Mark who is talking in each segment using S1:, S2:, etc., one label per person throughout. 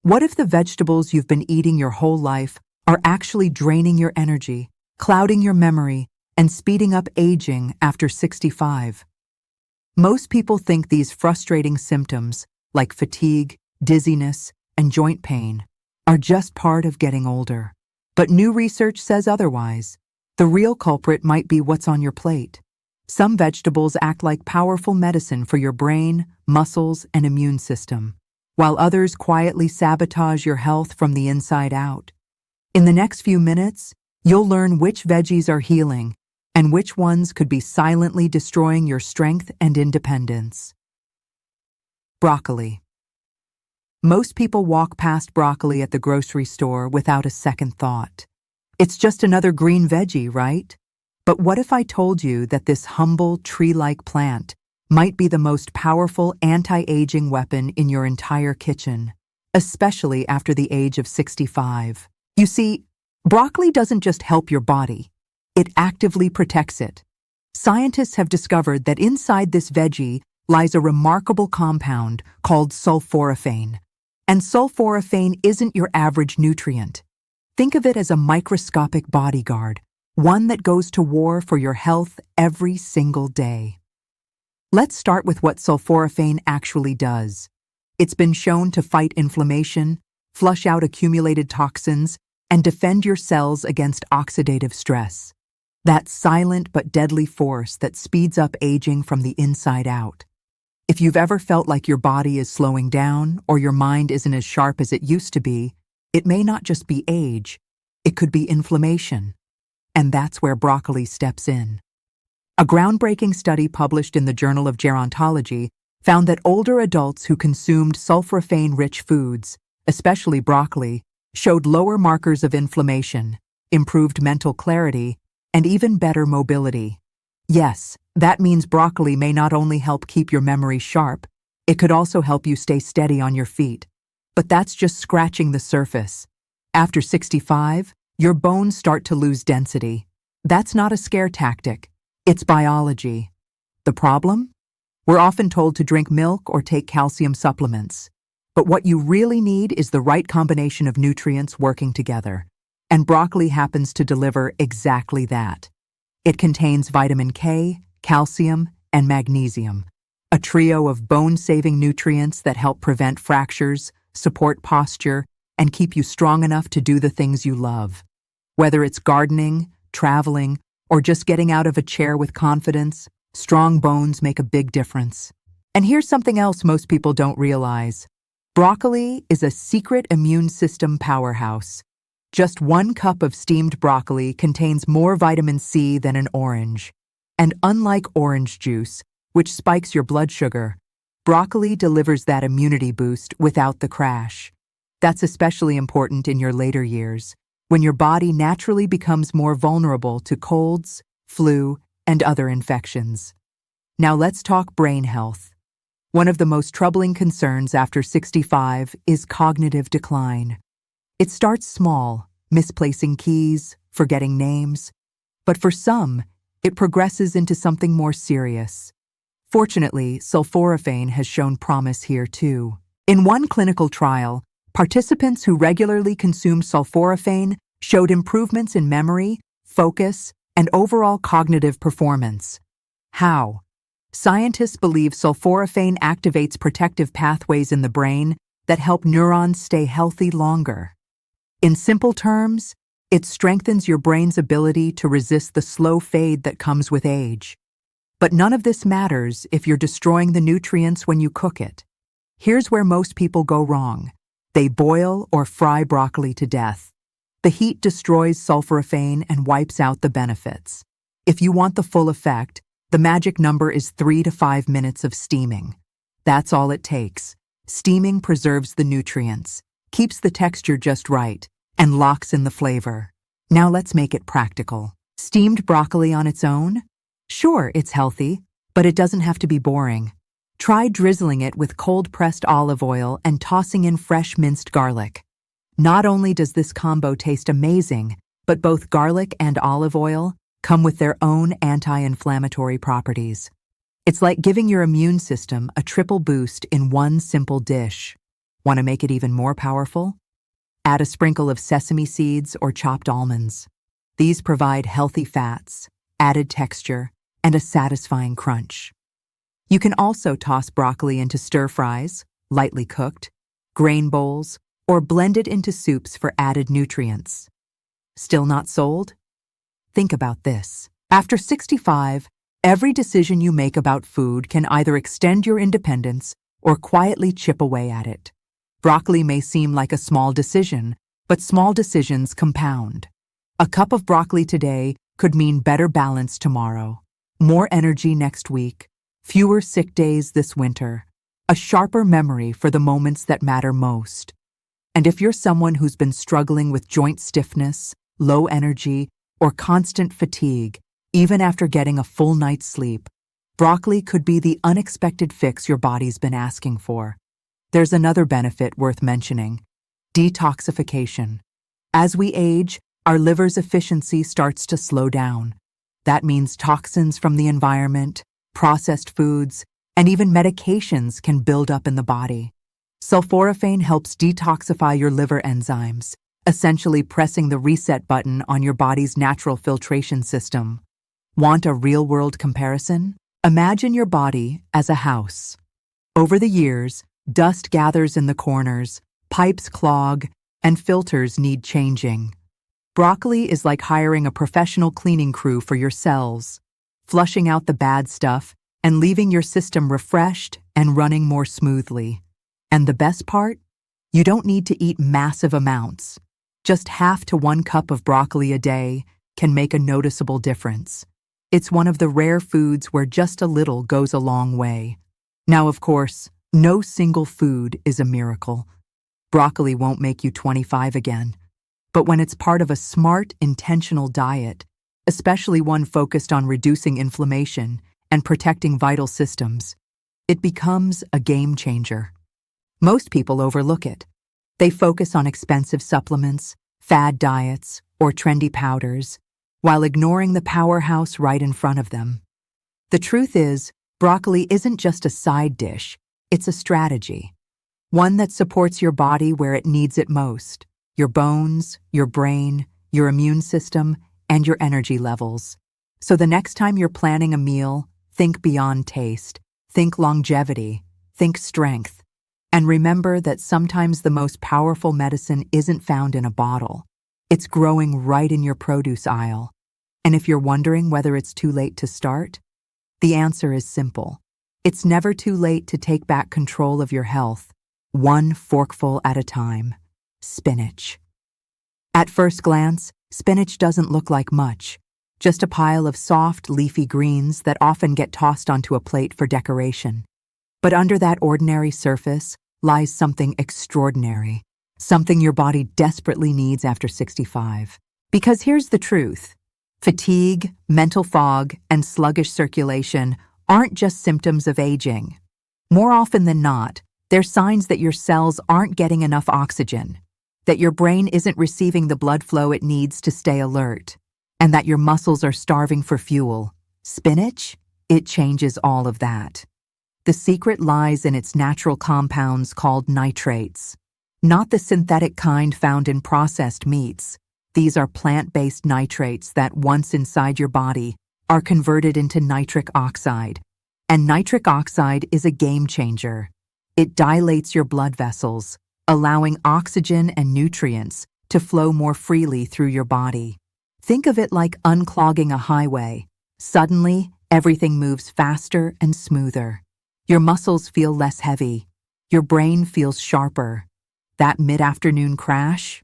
S1: What if the vegetables you've been eating your whole life are actually draining your energy, clouding your memory, and speeding up aging after 65? Most people think these frustrating symptoms, like fatigue, dizziness, and joint pain, are just part of getting older. But new research says otherwise. The real culprit might be what's on your plate. Some vegetables act like powerful medicine for your brain, muscles, and immune system, while others quietly sabotage your health from the inside out. In the next few minutes, you'll learn which veggies are healing and which ones could be silently destroying your strength and independence. Broccoli. Most people walk past broccoli at the grocery store without a second thought. It's just another green veggie, right? But what if I told you that this humble, tree-like plant might be the most powerful anti-aging weapon in your entire kitchen, especially after the age of 65? You see, broccoli doesn't just help your body, it actively protects it. Scientists have discovered that inside this veggie lies a remarkable compound called sulforaphane. And sulforaphane isn't your average nutrient. Think of it as a microscopic bodyguard, one that goes to war for your health every single day. Let's start with what sulforaphane actually does. It's been shown to fight inflammation, flush out accumulated toxins, and defend your cells against oxidative stress. That silent but deadly force that speeds up aging from the inside out. If you've ever felt like your body is slowing down or your mind isn't as sharp as it used to be, it may not just be age, it could be inflammation. And that's where broccoli steps in. A groundbreaking study published in the Journal of Gerontology found that older adults who consumed sulforaphane-rich foods, especially broccoli, showed lower markers of inflammation, improved mental clarity, and even better mobility. Yes, that means broccoli may not only help keep your memory sharp, it could also help you stay steady on your feet. But that's just scratching the surface. After 65, your bones start to lose density. That's not a scare tactic. It's biology. The problem? We're often told to drink milk or take calcium supplements. But what you really need is the right combination of nutrients working together. And broccoli happens to deliver exactly that. It contains vitamin K, calcium, and magnesium, a trio of bone-saving nutrients that help prevent fractures, support posture, and keep you strong enough to do the things you love. Whether it's gardening, traveling, or just getting out of a chair with confidence, strong bones make a big difference. And here's something else most people don't realize. Broccoli is a secret immune system powerhouse. Just 1 cup of steamed broccoli contains more vitamin C than an orange. And unlike orange juice, which spikes your blood sugar, broccoli delivers that immunity boost without the crash. That's especially important in your later years, when your body naturally becomes more vulnerable to colds, flu, and other infections. Now let's talk brain health. One of the most troubling concerns after 65 is cognitive decline. It starts small, misplacing keys, forgetting names. But for some, it progresses into something more serious. Fortunately, sulforaphane has shown promise here too. In one clinical trial, participants who regularly consumed sulforaphane showed improvements in memory, focus, and overall cognitive performance. How? Scientists believe sulforaphane activates protective pathways in the brain that help neurons stay healthy longer. In simple terms, it strengthens your brain's ability to resist the slow fade that comes with age. But none of this matters if you're destroying the nutrients when you cook it. Here's where most people go wrong. They boil or fry broccoli to death. The heat destroys sulforaphane and wipes out the benefits. If you want the full effect, the magic number is 3 to 5 minutes of steaming. That's all it takes. Steaming preserves the nutrients, keeps the texture just right, and locks in the flavor. Now let's make it practical. Steamed broccoli on its own? Sure, it's healthy, but it doesn't have to be boring. Try drizzling it with cold-pressed olive oil and tossing in fresh minced garlic. Not only does this combo taste amazing, but both garlic and olive oil come with their own anti-inflammatory properties. It's like giving your immune system a triple boost in one simple dish. Want to make it even more powerful? Add a sprinkle of sesame seeds or chopped almonds. These provide healthy fats, added texture, and a satisfying crunch. You can also toss broccoli into stir-fries, lightly cooked, grain bowls, or blend it into soups for added nutrients. Still not sold? Think about this. After 65, every decision you make about food can either extend your independence or quietly chip away at it. Broccoli may seem like a small decision, but small decisions compound. A cup of broccoli today could mean better balance tomorrow, more energy next week, fewer sick days this winter, a sharper memory for the moments that matter most. And if you're someone who's been struggling with joint stiffness, low energy, or constant fatigue, even after getting a full night's sleep, broccoli could be the unexpected fix your body's been asking for. There's another benefit worth mentioning: detoxification. As we age, our liver's efficiency starts to slow down. That means toxins from the environment, processed foods, and even medications can build up in the body. Sulforaphane helps detoxify your liver enzymes, essentially pressing the reset button on your body's natural filtration system. Want a real-world comparison? Imagine your body as a house. Over the years, dust gathers in the corners, pipes clog, and filters need changing. Broccoli is like hiring a professional cleaning crew for your cells, flushing out the bad stuff and leaving your system refreshed and running more smoothly. And the best part? You don't need to eat massive amounts. Just half to 1 cup of broccoli a day can make a noticeable difference. It's one of the rare foods where just a little goes a long way. Now, of course, no single food is a miracle. Broccoli won't make you 25 again. But when it's part of a smart, intentional diet, especially one focused on reducing inflammation and protecting vital systems, it becomes a game changer. Most people overlook it. They focus on expensive supplements, fad diets, or trendy powders, while ignoring the powerhouse right in front of them. The truth is, broccoli isn't just a side dish, it's a strategy. One that supports your body where it needs it most: your bones, your brain, your immune system, and your energy levels. So the next time you're planning a meal, think beyond taste, think longevity, think strength. And remember that sometimes the most powerful medicine isn't found in a bottle. It's growing right in your produce aisle. And if you're wondering whether it's too late to start, the answer is simple. It's never too late to take back control of your health, one forkful at a time. Spinach. At first glance, spinach doesn't look like much, just a pile of soft, leafy greens that often get tossed onto a plate for decoration. But under that ordinary surface lies something extraordinary, something your body desperately needs after 65. Because here's the truth: fatigue, mental fog, and sluggish circulation aren't just symptoms of aging. More often than not, they're signs that your cells aren't getting enough oxygen, that your brain isn't receiving the blood flow it needs to stay alert, and that your muscles are starving for fuel. Spinach? It changes all of that. The secret lies in its natural compounds called nitrates. Not the synthetic kind found in processed meats. These are plant-based nitrates that, once inside your body, are converted into nitric oxide. And nitric oxide is a game changer. It dilates your blood vessels, allowing oxygen and nutrients to flow more freely through your body. Think of it like unclogging a highway. Suddenly, everything moves faster and smoother. Your muscles feel less heavy. Your brain feels sharper. That mid-afternoon crash?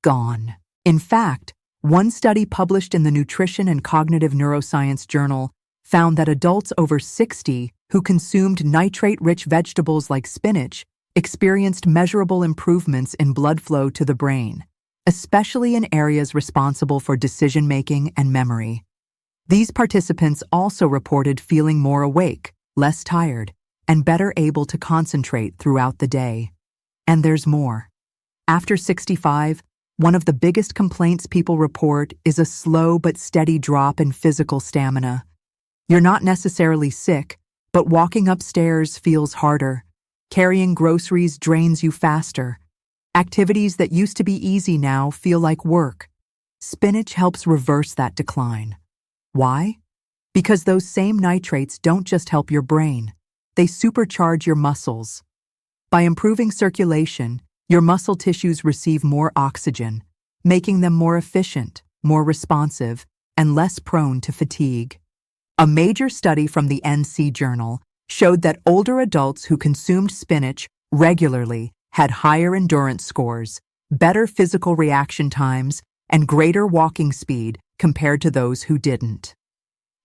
S1: Gone. In fact, one study published in the Nutrition and Cognitive Neuroscience Journal found that adults over 60 who consumed nitrate-rich vegetables like spinach experienced measurable improvements in blood flow to the brain, especially in areas responsible for decision-making and memory. These participants also reported feeling more awake, less tired, and better able to concentrate throughout the day. And there's more. After 65, one of the biggest complaints people report is a slow but steady drop in physical stamina. You're not necessarily sick, but walking upstairs feels harder. Carrying groceries drains you faster. Activities that used to be easy now feel like work. Spinach helps reverse that decline. Why? Because those same nitrates don't just help your brain, they supercharge your muscles. By improving circulation, your muscle tissues receive more oxygen, making them more efficient, more responsive, and less prone to fatigue. A major study from the NC Journal showed that older adults who consumed spinach regularly had higher endurance scores, better physical reaction times, and greater walking speed compared to those who didn't.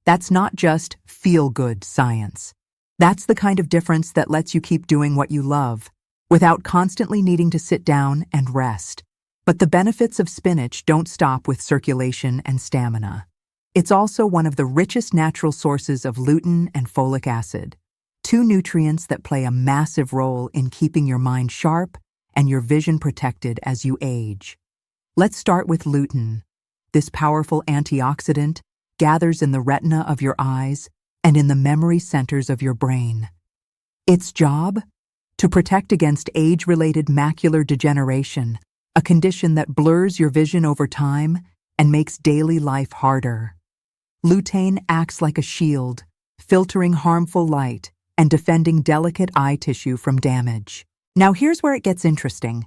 S1: That's not just feel-good science. That's the kind of difference that lets you keep doing what you love, without constantly needing to sit down and rest. But the benefits of spinach don't stop with circulation and stamina. It's also one of the richest natural sources of lutein and folic acid, two nutrients that play a massive role in keeping your mind sharp and your vision protected as you age. Let's start with lutein. This powerful antioxidant gathers in the retina of your eyes and in the memory centers of your brain. Its job? To protect against age-related macular degeneration, a condition that blurs your vision over time and makes daily life harder. Lutein acts like a shield, filtering harmful light and defending delicate eye tissue from damage. Now here's where it gets interesting.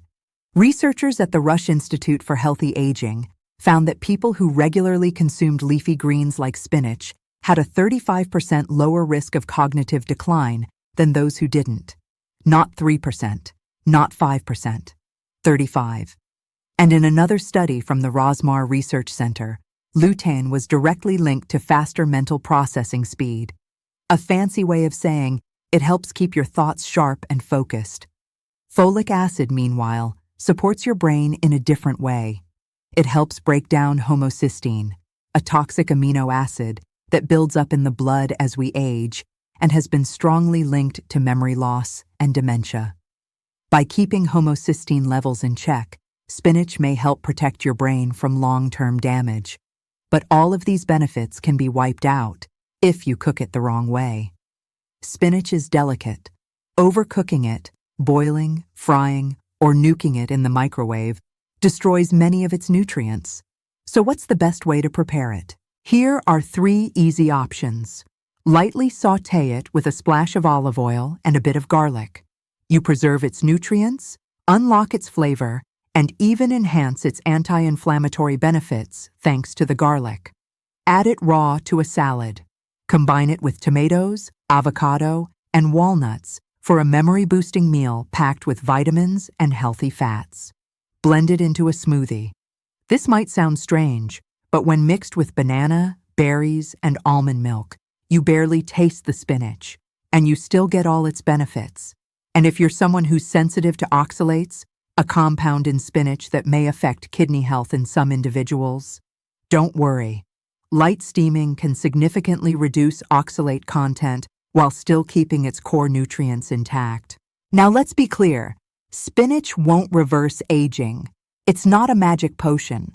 S1: Researchers at the Rush Institute for Healthy Aging found that people who regularly consumed leafy greens like spinach had a 35% lower risk of cognitive decline than those who didn't. Not 3%, not 5%, 35%. And in another study from the Rosmar Research Center, lutein was directly linked to faster mental processing speed. A fancy way of saying it helps keep your thoughts sharp and focused. Folic acid, meanwhile, supports your brain in a different way. It helps break down homocysteine, a toxic amino acid that builds up in the blood as we age and has been strongly linked to memory loss and dementia. By keeping homocysteine levels in check, spinach may help protect your brain from long-term damage. But all of these benefits can be wiped out if you cook it the wrong way. Spinach is delicate. Overcooking it, boiling, frying, or nuking it in the microwave destroys many of its nutrients. So what's the best way to prepare it? Here are 3 easy options. Lightly sauté it with a splash of olive oil and a bit of garlic. You preserve its nutrients, unlock its flavor, and even enhance its anti-inflammatory benefits thanks to the garlic. Add it raw to a salad. Combine it with tomatoes, avocado, and walnuts for a memory-boosting meal packed with vitamins and healthy fats. Blend it into a smoothie. This might sound strange, but when mixed with banana, berries, and almond milk, you barely taste the spinach, and you still get all its benefits. And if you're someone who's sensitive to oxalates, a compound in spinach that may affect kidney health in some individuals, don't worry. Light steaming can significantly reduce oxalate content while still keeping its core nutrients intact. Now let's be clear, spinach won't reverse aging. It's not a magic potion.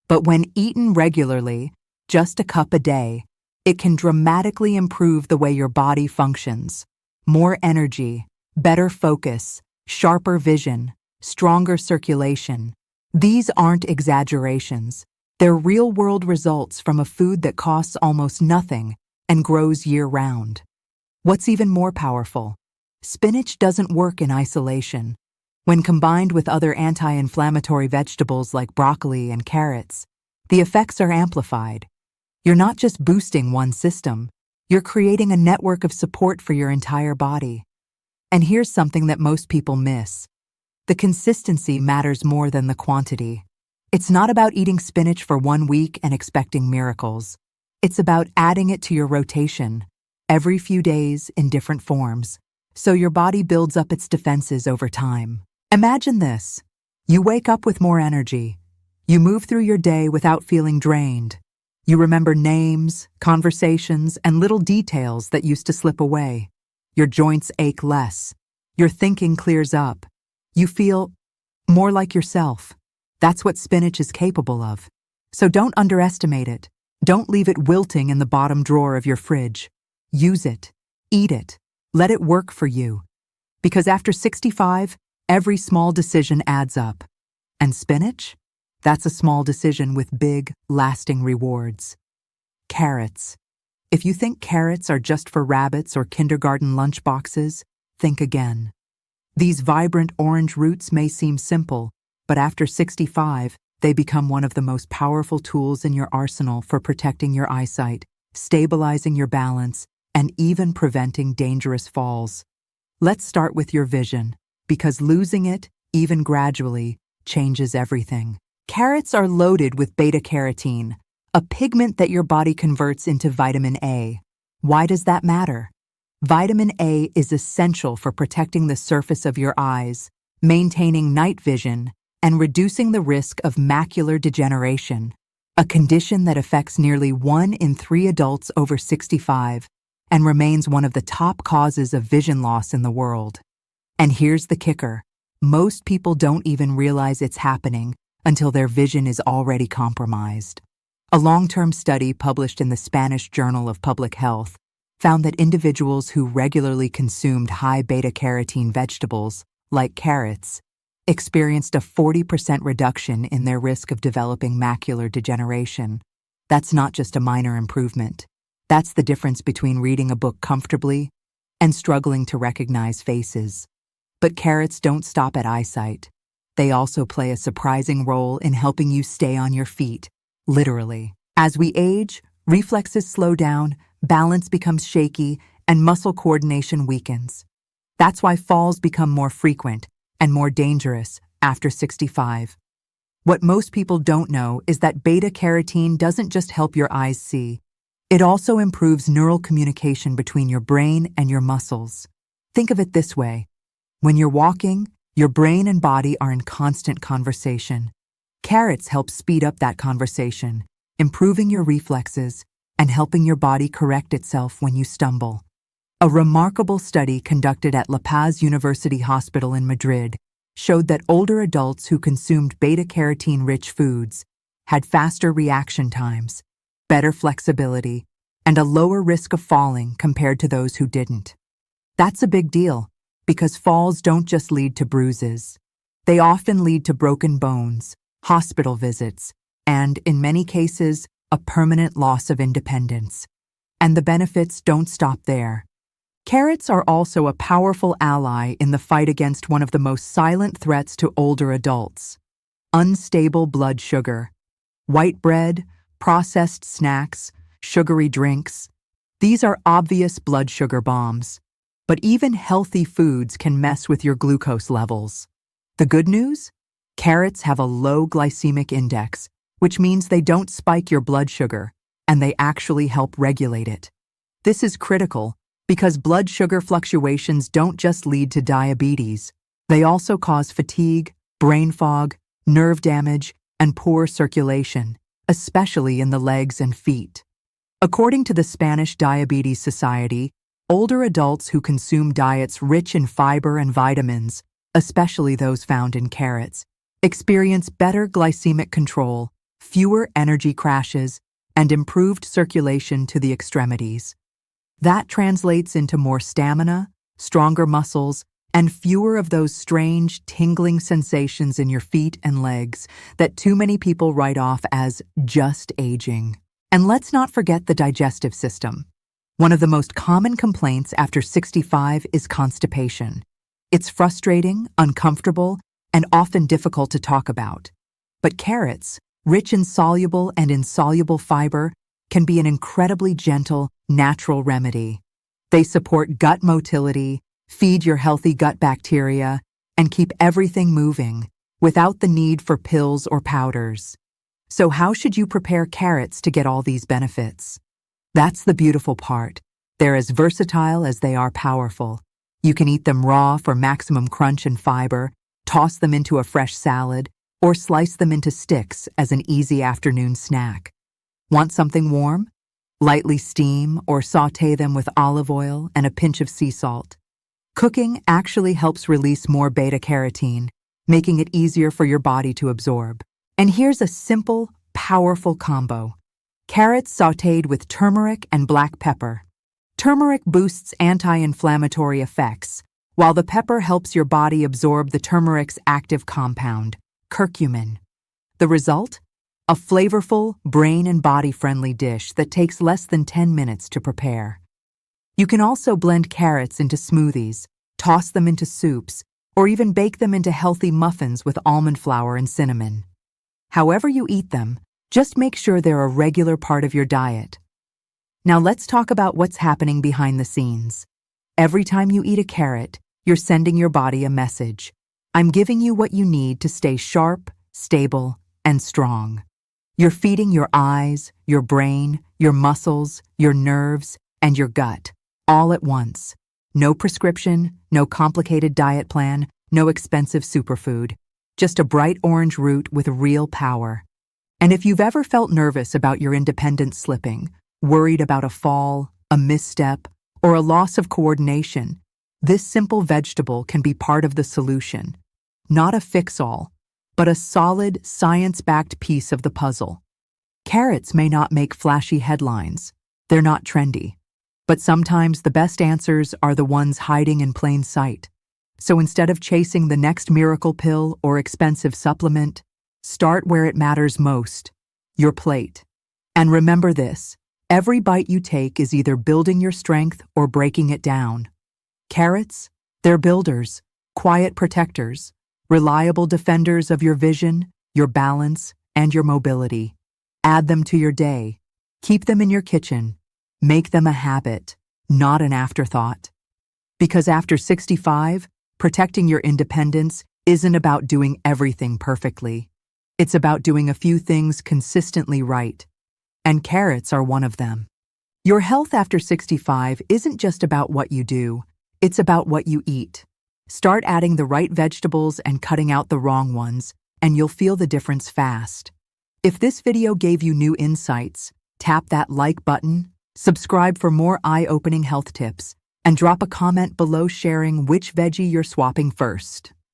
S1: But when eaten regularly, just a cup a day, it can dramatically improve the way your body functions. More energy, better focus, sharper vision, stronger circulation. These aren't exaggerations. They're real-world results from a food that costs almost nothing and grows year-round. What's even more powerful? Spinach doesn't work in isolation. When combined with other anti-inflammatory vegetables like broccoli and carrots, the effects are amplified. You're not just boosting one system, you're creating a network of support for your entire body. And here's something that most people miss. The consistency matters more than the quantity. It's not about eating spinach for 1 week and expecting miracles. It's about adding it to your rotation, every few days in different forms, so your body builds up its defenses over time. Imagine this. You wake up with more energy. You move through your day without feeling drained. You remember names, conversations, and little details that used to slip away. Your joints ache less. Your thinking clears up. You feel more like yourself. That's what spinach is capable of. So don't underestimate it. Don't leave it wilting in the bottom drawer of your fridge. Use it. Eat it. Let it work for you. Because after 65, every small decision adds up. And spinach? That's a small decision with big, lasting rewards. Carrots. If you think carrots are just for rabbits or kindergarten lunchboxes, think again. These vibrant orange roots may seem simple, but after 65, they become one of the most powerful tools in your arsenal for protecting your eyesight, stabilizing your balance, and even preventing dangerous falls. Let's start with your vision, because losing it, even gradually, changes everything. Carrots are loaded with beta-carotene, a pigment that your body converts into vitamin A. Why does that matter? Vitamin A is essential for protecting the surface of your eyes, maintaining night vision, and reducing the risk of macular degeneration, a condition that affects nearly 1 in 3 adults over 65 and remains one of the top causes of vision loss in the world. And here's the kicker. Most people don't even realize it's happening until their vision is already compromised. A long-term study published in the Spanish Journal of Public Health found that individuals who regularly consumed high beta-carotene vegetables, like carrots, experienced a 40% reduction in their risk of developing macular degeneration. That's not just a minor improvement. That's the difference between reading a book comfortably and struggling to recognize faces. But carrots don't stop at eyesight. They also play a surprising role in helping you stay on your feet, literally. As we age, reflexes slow down, balance becomes shaky, and muscle coordination weakens. That's why falls become more frequent and more dangerous after 65. What most people don't know is that beta-carotene doesn't just help your eyes see. It also improves neural communication between your brain and your muscles. Think of it this way. When you're walking, your brain and body are in constant conversation. Carrots help speed up that conversation, improving your reflexes and helping your body correct itself when you stumble. A remarkable study conducted at La Paz University Hospital in Madrid showed that older adults who consumed beta-carotene-rich foods had faster reaction times, better flexibility, and a lower risk of falling compared to those who didn't. That's a big deal, because falls don't just lead to bruises. They often lead to broken bones, hospital visits, and, in many cases, a permanent loss of independence. And the benefits don't stop there. Carrots are also a powerful ally in the fight against one of the most silent threats to older adults: unstable blood sugar. White bread, processed snacks, sugary drinks. These are obvious blood sugar bombs. But even healthy foods can mess with your glucose levels. The good news? Carrots have a low glycemic index, which means they don't spike your blood sugar, and they actually help regulate it. This is critical because blood sugar fluctuations don't just lead to diabetes. They also cause fatigue, brain fog, nerve damage, and poor circulation, especially in the legs and feet. According to the Spanish Diabetes Society, older adults who consume diets rich in fiber and vitamins, especially those found in carrots, experience better glycemic control, fewer energy crashes, and improved circulation to the extremities. That translates into more stamina, stronger muscles, and fewer of those strange, tingling sensations in your feet and legs that too many people write off as just aging. And let's not forget the digestive system. One of the most common complaints after 65 is constipation. It's frustrating, uncomfortable, and often difficult to talk about. But carrots, rich in soluble and insoluble fiber, can be an incredibly gentle, natural remedy. They support gut motility, feed your healthy gut bacteria, and keep everything moving without the need for pills or powders. So how should you prepare carrots to get all these benefits? That's the beautiful part. They're as versatile as they are powerful. You can eat them raw for maximum crunch and fiber, toss them into a fresh salad, or slice them into sticks as an easy afternoon snack. Want something warm? Lightly steam or sauté them with olive oil and a pinch of sea salt. Cooking actually helps release more beta-carotene, making it easier for your body to absorb. And here's a simple, powerful combo. Carrots sautéed with turmeric and black pepper. Turmeric boosts anti-inflammatory effects, while the pepper helps your body absorb the turmeric's active compound, curcumin. The result? A flavorful, brain and body-friendly dish that takes less than 10 minutes to prepare. You can also blend carrots into smoothies, toss them into soups, or even bake them into healthy muffins with almond flour and cinnamon. However you eat them, just make sure they're a regular part of your diet. Now let's talk about what's happening behind the scenes. Every time you eat a carrot, you're sending your body a message. I'm giving you what you need to stay sharp, stable, and strong. You're feeding your eyes, your brain, your muscles, your nerves, and your gut, all at once. No prescription, no complicated diet plan, no expensive superfood. Just a bright orange root with real power. And if you've ever felt nervous about your independence slipping, worried about a fall, a misstep, or a loss of coordination, this simple vegetable can be part of the solution. Not a fix-all, but a solid, science-backed piece of the puzzle. Carrots may not make flashy headlines. They're not trendy. But sometimes the best answers are the ones hiding in plain sight. So instead of chasing the next miracle pill or expensive supplement, start where it matters most, your plate. And remember this, every bite you take is either building your strength or breaking it down. Carrots, they're builders, quiet protectors, reliable defenders of your vision, your balance, and your mobility. Add them to your day. Keep them in your kitchen. Make them a habit, not an afterthought. Because after 65, protecting your independence isn't about doing everything perfectly. It's about doing a few things consistently right. And carrots are one of them. Your health after 65 isn't just about what you do, it's about what you eat. Start adding the right vegetables and cutting out the wrong ones, and you'll feel the difference fast. If this video gave you new insights, tap that like button, subscribe for more eye-opening health tips, and drop a comment below sharing which veggie you're swapping first.